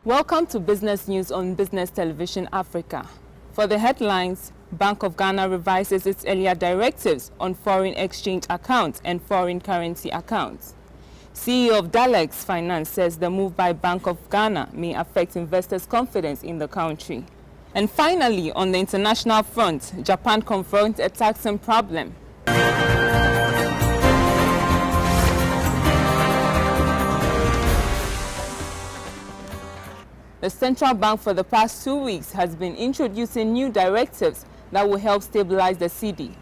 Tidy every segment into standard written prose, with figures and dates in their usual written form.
Welcome to Business News on Business Television Africa. For the headlines, Bank of Ghana revises its earlier directives on foreign exchange accounts and foreign currency accounts. CEO of Dalex Finance says the move by Bank of Ghana may affect investors' confidence in the country. And finally, on the international front, Japan confronts a taxing problem. The central bank for the past 2 weeks has been introducing new directives that will help stabilize the cedi.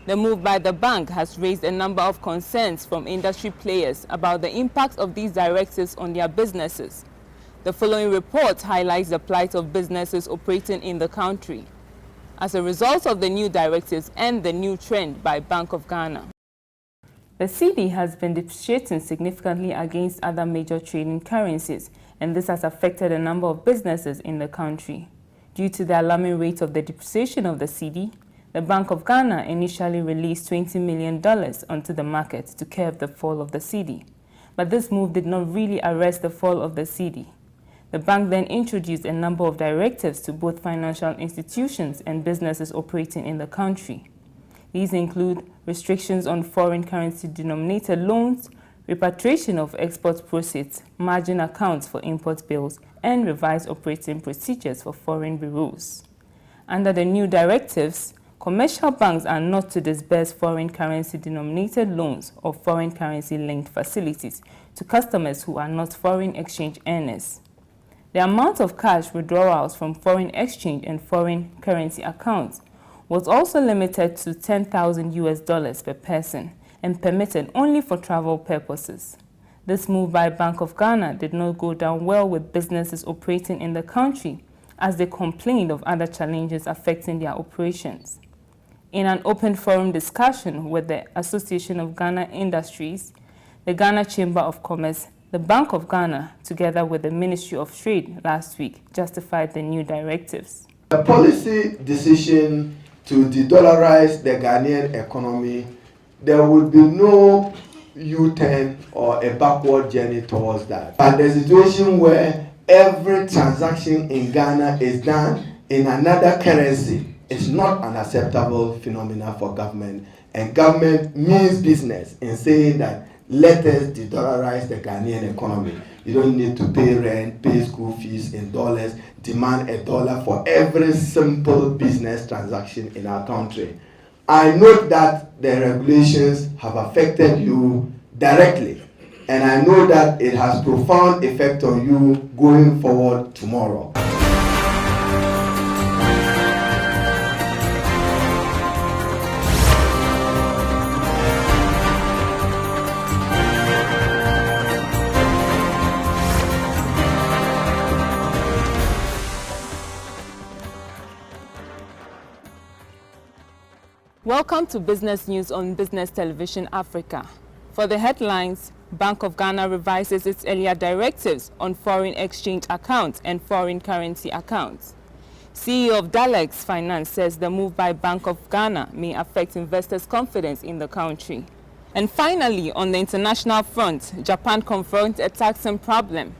The move by the bank has raised a number of concerns from industry players about the impact of these directives on their businesses. The following report highlights the plight of businesses operating in the country as a result of the new directives and the new trend by Bank of Ghana. The cedi has been depreciating significantly against other major trading currencies, and this has affected a number of businesses in the country. Due to the alarming rate of the depreciation of the cedi, the Bank of Ghana initially released $20 million onto the market to curb the fall of the cedi. But this move did not really arrest the fall of the cedi. The bank then introduced a number of directives to both financial institutions and businesses operating in the country. These include restrictions on foreign currency denominated loans, repatriation of export proceeds, margin accounts for import bills, and revised operating procedures for foreign bureaus. Under the new directives, commercial banks are not to disburse foreign currency denominated loans or foreign currency linked facilities to customers who are not foreign exchange earners. The amount of cash withdrawals from foreign exchange and foreign currency accounts was also limited to $10,000 per person and permitted only for travel purposes. This move by Bank of Ghana did not go down well with businesses operating in the country, as they complained of other challenges affecting their operations. In an open forum discussion with the Association of Ghana Industries, the Ghana Chamber of Commerce, the Bank of Ghana, together with the Ministry of Trade last week, justified the new directives. The policy decision to de-dollarize the Ghanaian economy, there will be no U-turn or a backward journey towards that. And the situation where every transaction in Ghana is done in another currency is not an acceptable phenomenon for government. And government means business in saying that let us de-dollarize the Ghanaian economy. You don't need to pay rent, pay school fees in dollars, demand $1 for every simple business transaction in our country. I note that the regulations have affected you directly, and I know that it has profound effect on you going forward tomorrow. Welcome to Business News on Business Television Africa. For the headlines, Bank of Ghana revises its earlier directives on foreign exchange accounts and foreign currency accounts. CEO of Dalex Finance says the move by Bank of Ghana may affect investors' confidence in the country. And finally, on the international front, Japan confronts a taxing problem.